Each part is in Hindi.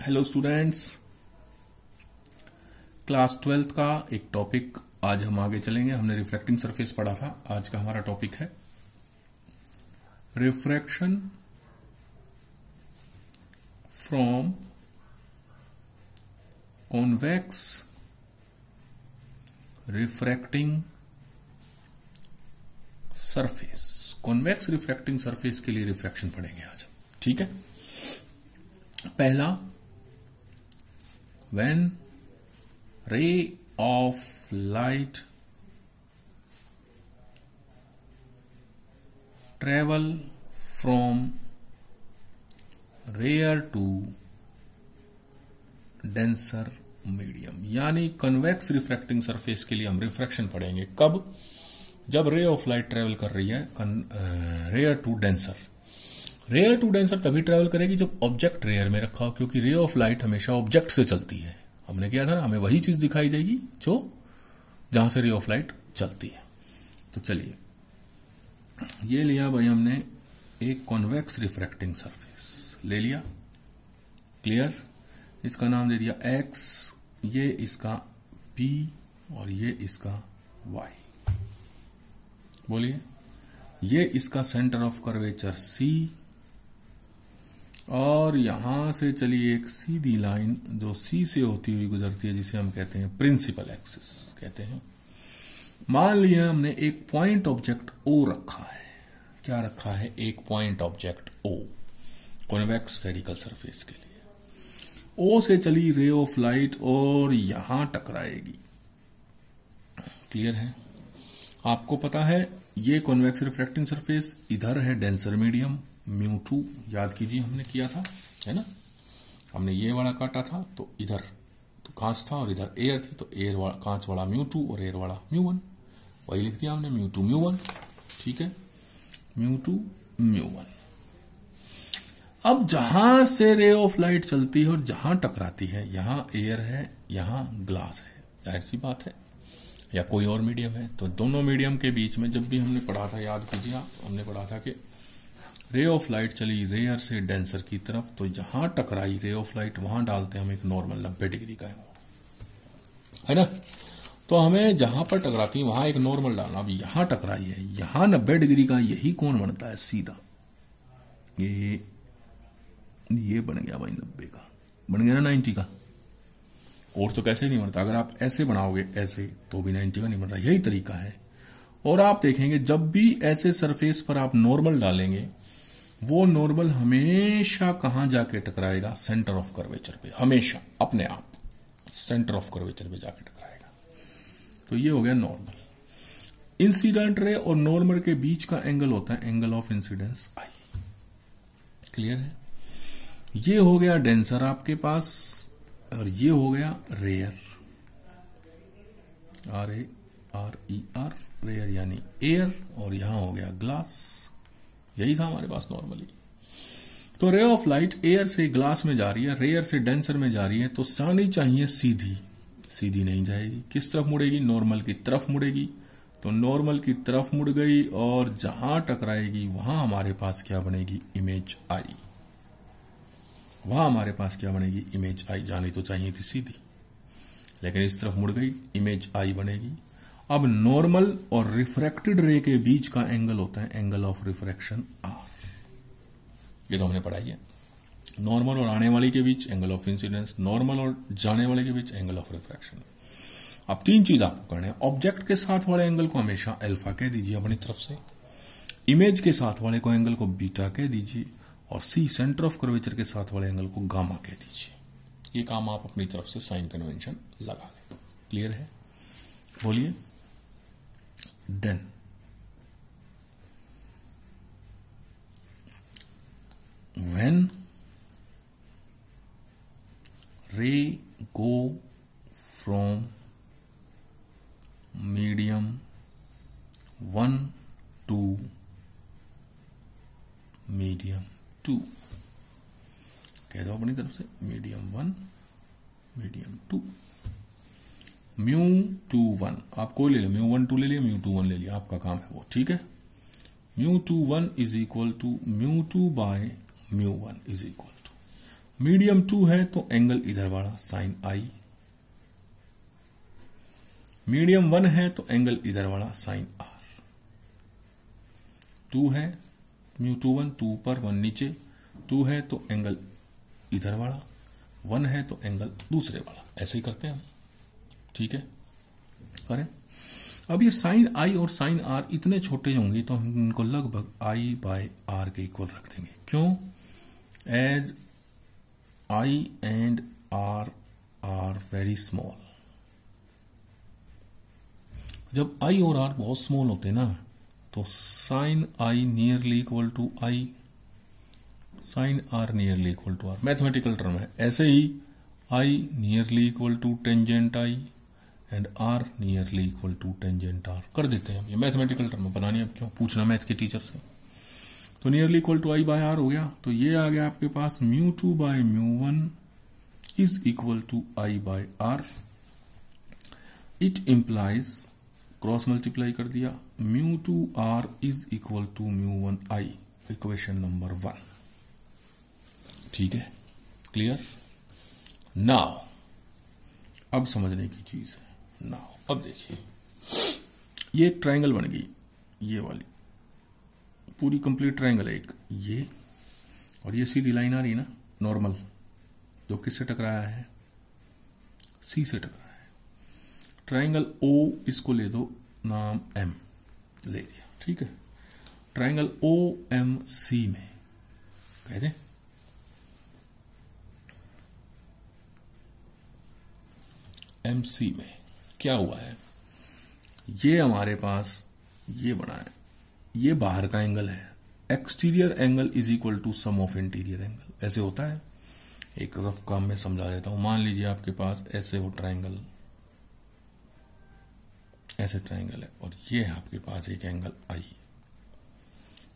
हेलो स्टूडेंट्स, क्लास 12th का एक टॉपिक आज हम आगे चलेंगे। हमने रिफ्रैक्टिंग सरफेस पढ़ा था। आज का हमारा टॉपिक है refraction from convex refracting surface. Convex refracting surface के लिए रिफ्रैक्शन पढ़ेंगे आज, ठीक है। पहला, when ray of light travel from rare to denser medium, यानी कन्वेक्स रिफ्रैक्टिंग सरफेस के लिए हम रिफ्रैक्शन पढ़ेंगे कब? जब रे ऑफ लाइट ट्रेवल कर रही है rare to denser. Rare to denser तभी ट्रेवल करेगी जब ऑब्जेक्ट रेयर में रखा हो, क्योंकि रे ऑफ लाइट हमेशा ऑब्जेक्ट से चलती है। हमने किया था ना, हमें वही चीज दिखाई देगी जो जहां से रे ऑफ लाइट चलती है। तो चलिए, ये लिया भाई हमने एक कॉन्वेक्स रिफ्रैक्टिंग सरफेस ले लिया, क्लियर। इसका नाम दे दिया एक्स, ये इसका पी और ये इसका वाई। बोलिए, ये इसका सेंटर ऑफ कर्वेचर सी, और यहां से चलिए एक सीधी लाइन जो सी से होती हुई गुजरती है, जिसे हम कहते हैं प्रिंसिपल एक्सिस कहते हैं। मान लिया हमने एक पॉइंट ऑब्जेक्ट ओ रखा है। क्या रखा है? एक point object O convex spherical surface के लिए। ओ से चली रे ऑफ लाइट और यहां टकराएगी, क्लियर है। आपको पता है ये कॉन्वेक्स रिफ्रैक्टिंग सरफेस, इधर है डेंसर मीडियम μ2, याद कीजिए हमने किया था, है ना। हमने ये वाला काटा था तो इधर तो कांच था और इधर एयर थी, तो एयर वाला कांच वाला μ2 और एयर वाला μ1, वही लिख दिया हमने μ2 μ1, ठीक है, μ2 μ1। अब जहां से रे ऑफ लाइट चलती है और जहां टकराती है, यहां एयर है, यहां ग्लास है, जाहिर सी बात है, या कोई और मीडियम है। तो दोनों मीडियम के बीच में जब भी हमने पढ़ा था, याद कीजिए आप, हमने पढ़ा था कि रे ऑफ लाइट चली रेयर से डेंसर की तरफ, तो जहां टकराई रे ऑफ लाइट वहां डालते हैं हम एक नॉर्मल 90 डिग्री का एंगल, है ना। तो हमें जहां पर टकराती वहां एक नॉर्मल डालना। अब यहां टकराई है, यहां 90 डिग्री का यही कोण बनता है सीधा, ये बन गया भाई 90 का, बन गया ना 90 का। और तो कैसे नहीं बनता, अगर आप ऐसे बनाओगे ऐसे तो भी 90 का नहीं बन रहा, यही तरीका है। और आप देखेंगे जब भी ऐसे सरफेस पर आप नॉर्मल डालेंगे, वो नॉर्मल हमेशा कहां जाके टकराएगा? सेंटर ऑफ कर्वेचर पे, हमेशा अपने आप सेंटर ऑफ कर्वेचर पे जाके टकराएगा। तो ये हो गया नॉर्मल। इंसिडेंट रे और नॉर्मल के बीच का एंगल होता है angle of incidence I, clear है। ये हो गया डेंसर आपके पास, और ये हो गया रेयर, RAR रेयर यानी एयर, और यहां हो गया ग्लास। यही था हमारे पास नॉर्मली। तो रे ऑफ लाइट एयर से ग्लास में जा रही है, रेयर से डेंसर में जा रही है, तो जानी चाहिए सीधी, सीधी नहीं जाएगी। किस तरफ मुड़ेगी? नॉर्मल की तरफ मुड़ेगी। तो नॉर्मल की तरफ मुड़ गई, और जहां टकराएगी वहां हमारे पास क्या बनेगी? Image I. वहां हमारे पास क्या बनेगी? Image I. जानी तो चाहिए थी सीधी, लेकिन इस तरफ मुड़ गई, इमेज आई बनेगी। अब नॉर्मल और रिफ्रैक्टेड रे के बीच का एंगल होता है एंगल ऑफ रिफ्रैक्शन आर। ये तो हमने पढ़ाई है। नॉर्मल और आने वाली के बीच एंगल ऑफ इंसिडेंस, नॉर्मल और जाने वाले के बीच एंगल ऑफ रिफ्रैक्शन। अब तीन चीज आपको करना है। ऑब्जेक्ट के साथ वाले एंगल को हमेशा अल्फा कह दीजिए अपनी तरफ से, इमेज के साथ वाले को एंगल को बीटा कह दीजिए, और सी सेंटर ऑफ कर्वेचर के साथ वाले एंगल को गामा कह दीजिए। ये काम आप अपनी तरफ से साइन कन्वेंशन लगा लें, क्लियर है। बोलिए, then when ray go from medium 1 to medium 2, कह दो अपनी तरफ से, मीडियम 1 मीडियम 2, μ21 आप कोई ले लिया, μ12 ले लिया, μ21 ले लिया, आपका काम है वो, ठीक है। μ21 is equal to μ2 by μ1 is equal to medium 2 है तो एंगल इधर वाला साइन आई, मीडियम 1 है तो एंगल इधर वाला साइन आर। 2 है μ21, 2 ऊपर 1 नीचे, 2 है तो एंगल इधर वाला, 1 है तो एंगल दूसरे वाला। ऐसे ही करते हैं हम, ठीक है, करें। अब ये साइन आई और साइन आर इतने छोटे होंगे तो हम इनको लगभग आई बाय आर के इक्वल रख देंगे। क्यों? As I and R are very small. जब आई और आर बहुत स्मॉल होते हैं ना, तो sine I nearly equal to I, sine R nearly equal to R, mathematical term है। ऐसे ही I nearly equal to tangent I and R nearly equal to tangent R कर देते हैं हम। ये मैथमेटिकल टर्म बनानी, अब क्यों पूछना मैथ के टीचर से। तो nearly equal to I by R हो गया, तो ये आ गया आपके पास μ2 by μ1 is equal to I by R. It implies, cross multiply कर दिया, μ2r is equal to μ1i, equation number 1। ठीक है, क्लियर? नाउ अब समझने की चीज है। नाउ अब देखिए, ये एक ट्रायंगल बन गई, ये वाली पूरी कंप्लीट ट्रायंगल है एक, ये और ये सीधी लाइन आ रही है ना नॉर्मल, जो किससे टकराया है? सी से टकराया है। ट्रायंगल ओ, इसको ले दो नाम एम, ले दिया, ठीक है। ट्रायंगल ओ एम सी में कह दें, एम सी में क्या हुआ है? ये हमारे पास ये बना है, ये बाहर का एंगल है, exterior angle is equal to sum of interior angle. ऐसे होता है, एक रफ काम में समझा देता हूं। मान लीजिए आपके पास ऐसे हो ट्रायंगल, ऐसे ट्रायंगल है और ये है आपके पास एक एंगल आई।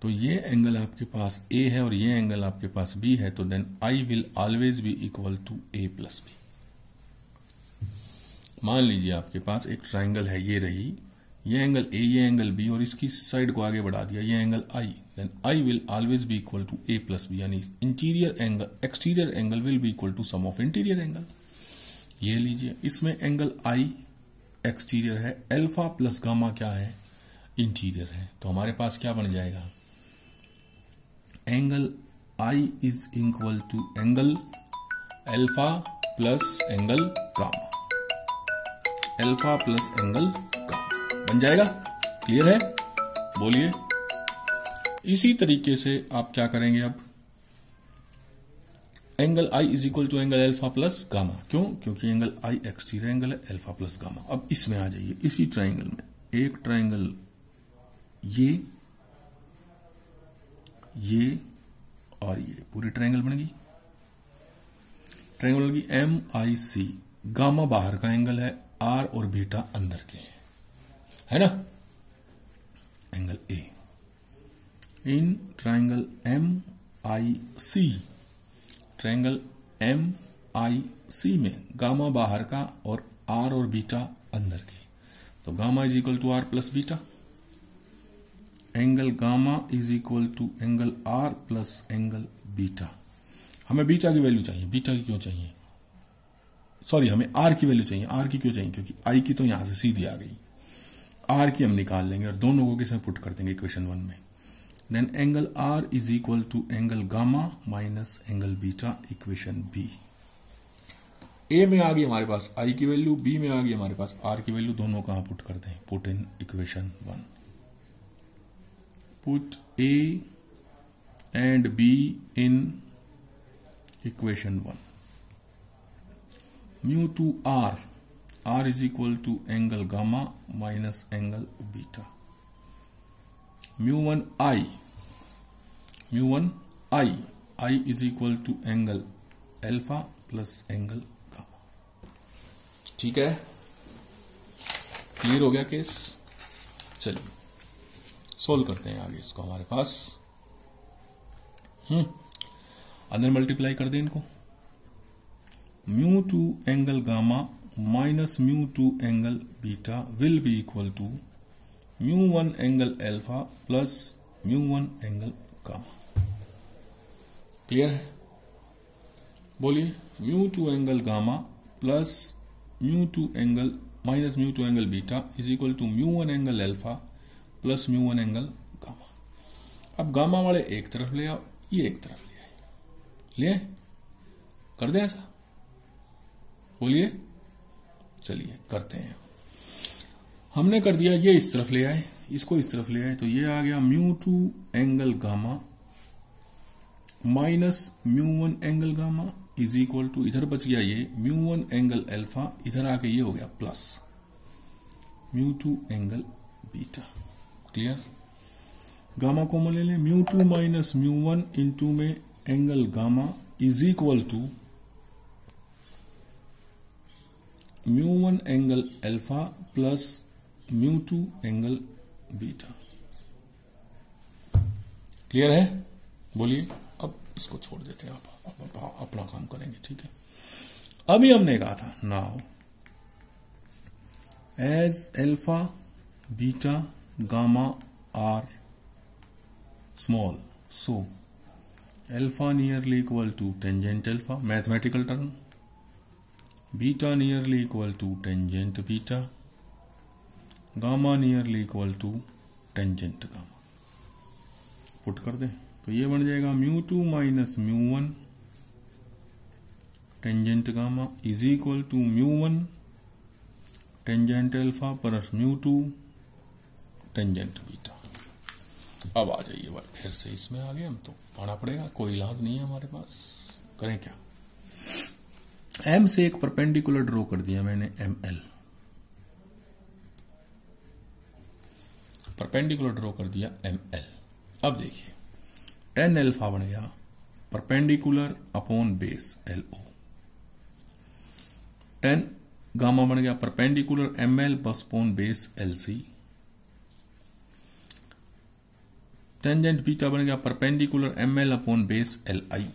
तो ये एंगल आपके पास ए है और ये एंगल आपके पास बी है, तो then I will always be equal to A plus B. मान लीजिए आपके पास एक ट्रायंगल है, ये रही, ये एंगल ए, ये एंगल बी, और इसकी साइड को आगे बढ़ा दिया, ये angle I, then I will always be equal to A plus B, यानी interior angle, exterior angle will be equal to sum of interior angle. ये लीजिए, इसमें एंगल आई एक्सटीरियर है, अल्फा प्लस गामा क्या है? इंटीरियर है। तो हमारे पास क्या बन जाएगा? Angle I is equal to angle alpha plus angle gamma, alpha plus angle gamma बन जाएगा। क्लियर है? बोलिए। इसी तरीके से आप क्या करेंगे अब? Angle I is equal to angle alpha plus gamma. क्यों? क्योंकि एंगल आई एक्सटीरियर एंगल है, अल्फा प्लस गामा। अब इसमें आ जाइए, इसी ट्रायंगल में एक ट्रायंगल ये और ये पूरी ट्रायंगल बन गई। ट्रायंगल बन गई एम आई सी, गामा बाहर का एंगल है, आर और बीटा अंदर के हैं, है ना? Angle A in triangle M I C, triangle M I C में गामा बाहर का और आर और बीटा अंदर के, तो gamma is equal to R plus beta. Angle gamma is equal to angle R plus angle beta. हमें बीटा की वैल्यू चाहिए, बीटा की क्यों चाहिए? सॉरी, हमें आर की वैल्यू चाहिए। आर की क्यों चाहिए? क्योंकि आई की तो यहां से सीधी आ गई, आर की हम निकाल लेंगे और दोनों को किसमें पुट कर देंगे? इक्वेशन 1 में। Then angle R is equal to angle gamma minus angle beta, equation B. A में आ गई हमारे पास आई की वैल्यू, बी में आ गई हमारे पास आर की वैल्यू, दोनों कहां पुट करते हैं? Put in equation 1। Put A and be in equation 1। μ2 r, r is equal to angle gamma minus angle beta. μ1 i, I is equal to angle alpha plus angle gamma. ठीक है, क्लियर हो गया केस? चलिए सोल्व करते हैं आगे इसको। हमारे पास अंदर मल्टीप्लाई कर दें इनको। μ2 angle gamma minus μ2 angle beta will be equal to μ1 angle alpha plus μ1 angle gamma. Clear है? बोलिए, mu two angle gamma plus mu two angle minus mu two angle beta is equal to mu one angle alpha plus mu one angle gamma. अब गामा वाले एक तरफ ले आओ, ये एक तरफ ले आए, ले आए, कर दें ऐसा? बोलिए, चलिए करते हैं। हमने कर दिया, ये इस तरफ ले आए, इसको इस तरफ ले आए, तो ये आ गया mu two angle gamma minus mu one angle gamma is equal to, इधर बच गया ये म्यू वन एंगल अल्फा, इधर आके ये हो गया plus mu two angle beta. Clear? Gamma common ले लें, mu two minus mu one into में angle gamma is equal to mu one angle alpha plus mu two angle beta. Clear है? बोलिए। अब इसको छोड़ देते हैं, आप अपना काम करेंगे, ठीक है। अभी हमने कहा था now as alpha beta gamma are small, so alpha nearly equal to tangent alpha, mathematical term, beta nearly equal to tangent beta, gamma nearly equal to tangent gamma. Put कर दें तो ये बन जाएगा mu two minus mu one tangent gamma is equal to mu one tangent alpha plus mu two tangent beta. अब आ जाइए बार फिर से इसमें आ गए हम, तो पढ़ना पड़ेगा, कोई इलाज नहीं है हमारे पास, करें क्या। एम से एक परपेंडिकुलर ड्रॉ कर दिया मैंने, एम एल परपेंडिकुलर ड्रॉ कर दिया एम एल। अब देखिए टेन अल्फा बन गया perpendicular upon base L O, tan gamma बन गया परपेंडिकुलर एम एल बस upon base L C, tangent beta बन गया perpendicular M L upon base L I,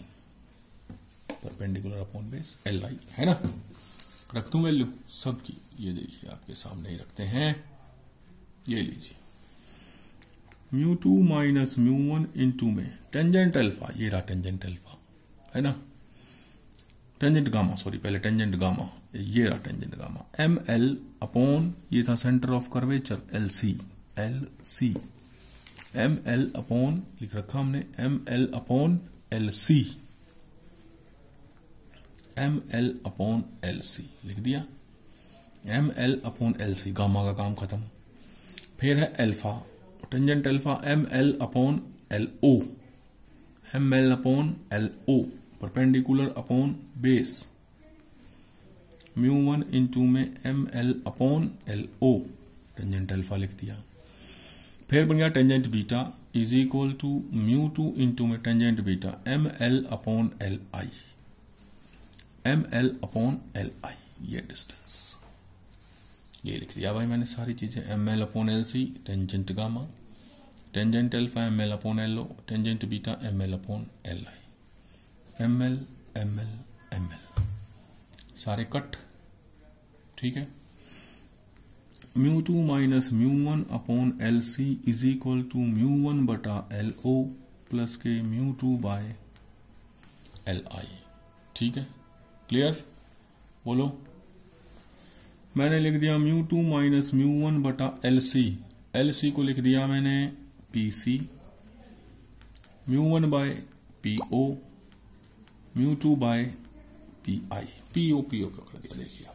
perpendicular upon base L I, है ना। रख दूं वैल्यू सबकी, ये देखिए आपके सामने ही रखते हैं, ये लीजिए mu two minus mu one into में टेंजेंट अल्फा, ये रहा टेंजेंट अल्फा, है ना, टेंजेंट गामा, सॉरी पहले टेंजेंट गामा, ये रहा tangent gamma, M L upon ये था centre of curvature L C, L C, M L upon लिख रखा हमने M L upon L C, M L upon L C लिख दिया, M L upon L C, gamma का काम खत्म। फिर है alpha, tangent alpha M L upon L O, M L upon L O perpendicular upon base mu one into में M L upon L O, tangent alpha लिख दिया। फिर बन गया tangent beta is equal to mu two into में tangent beta M L upon L I, M L upon L I, ये डिस्टेंस ये लिख दिया भाई मैंने सारी चीजें, M L upon L C tangent gamma, tangent alpha M L upon L O, tangent beta M L upon L I, M L M L M L सारे कट, ठीक है। Mu two minus mu one upon L C is equal to mu one बटा एल ओ प्लस के mu two by L I, ठीक है। क्लियर? बोलो। मैंने लिख दिया mu two minus mu one बटा एल सी को लिख दिया मैंने P C, mu one by P O, mu two by P I, P O कर दिया। देखिए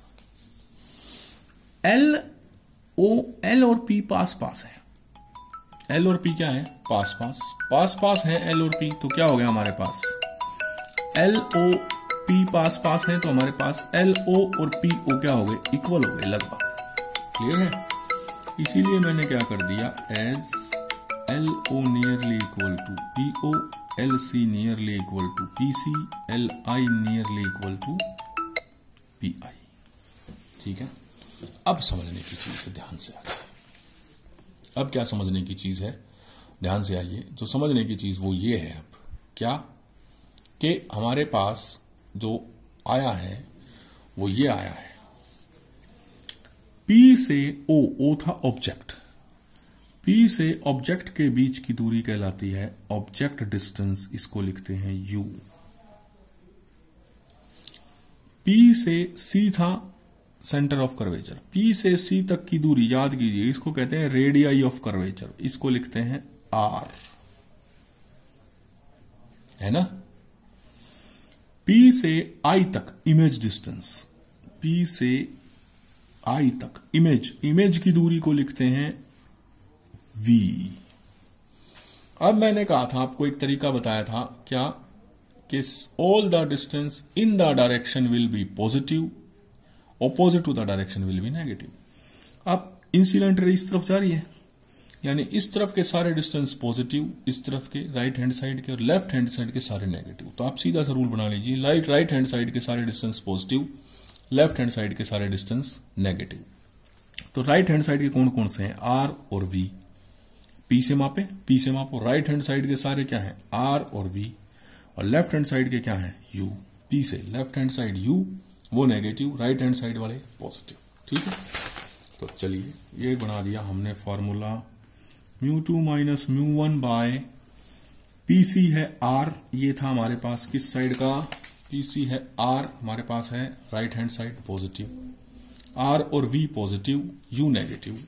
एल और पी पास पास है, एल और पी क्या है, पास पास है एल और पी, तो क्या हो गया हमारे पास एल ओ पी पास पास है, तो हमारे पास एल ओ और पी ओ क्या हो गए, इक्वल हो गए लगभग। क्लियर है? इसीलिए मैंने क्या कर दिया, as L O nearly equal to P O, L C nearly equal to P C, L I nearly equal to P I. ठीक है, अब समझने की चीज है, ध्यान से आइए। अब क्या समझने की चीज है, ध्यान से आइए। जो समझने की चीज वो ये है, अब क्या कि हमारे पास जो आया है वो ये आया है, P से O था ऑब्जेक्ट, P से ऑब्जेक्ट के बीच की दूरी कहलाती है ऑब्जेक्ट डिस्टेंस, इसको लिखते हैं U। पी से सी था सेंटर ऑफ कर्वेचर, पी से सी तक की दूरी याद कीजिए, इसको कहते हैं रेडियाई ऑफ कर्वेचर, इसको लिखते हैं आर, है ना। पी से आई तक इमेज डिस्टेंस, पी से आई तक इमेज की दूरी को लिखते हैं वी। अब मैंने कहा था आपको, एक तरीका बताया था क्या, कि all the distance in the direction will be positive, opposite to the direction will be negative. अब इंसिडेंट रे इस तरफ जा रही है, यानी इस तरफ के सारे डिस्टेंस पॉजिटिव, इस तरफ के राइट हैंड साइड के और लेफ्ट हैंड साइड के सारे नेगेटिव। तो आप सीधा सा रूल बना लीजिए, राइट हैंड साइड के सारे distance positive, left hand side के सारे डिस्टेंस नेगेटिव। तो राइट हैंड साइड के कौन कौन से हैं, आर और वी। पी से मापो, राइट हैंड साइड के सारे क्या हैं, आर और वी, और लेफ्ट हैंड साइड के क्या हैं, यू। पी से लेफ्ट हैंड साइड यू, वो नेगेटिव, राइट हैंड साइड वाले पॉजिटिव, ठीक है। तो चलिए ये बना दिया हमने फॉर्मूला, μ2 माइनस μ1 बाय पीसी है आर, ये था हमारे पास किस साइड का, पीसी है आर, हमारे पास है right hand side positive, R और V positive, U negative,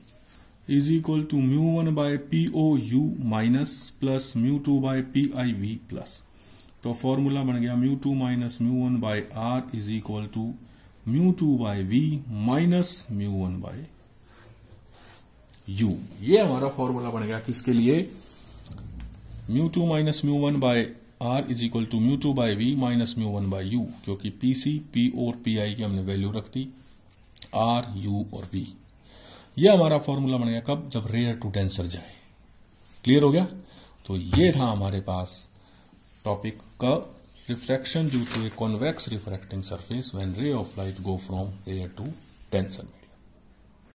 is equal to μ1 by P O U minus plus μ2 by P I V plus. तो फॉर्मूला बन गया μ2 minus μ1 by R is equal to μ2 by V minus μ1 by U. ये हमारा फॉर्मूला बन गया किसके लिए, μ2 minus μ1 by R is equal to μ2 by V minus μ1 by you, क्योंकि पीसी, पी और पी आई की हमने वैल्यू रख दी, आर, यू और वी। ये हमारा फॉर्मूला बन गया कब, जब रेयर टू डेंसर जाए। क्लियर हो गया। तो ये था हमारे पास टॉपिक का, refraction due to a convex refracting surface when ray of light go from rare to denser.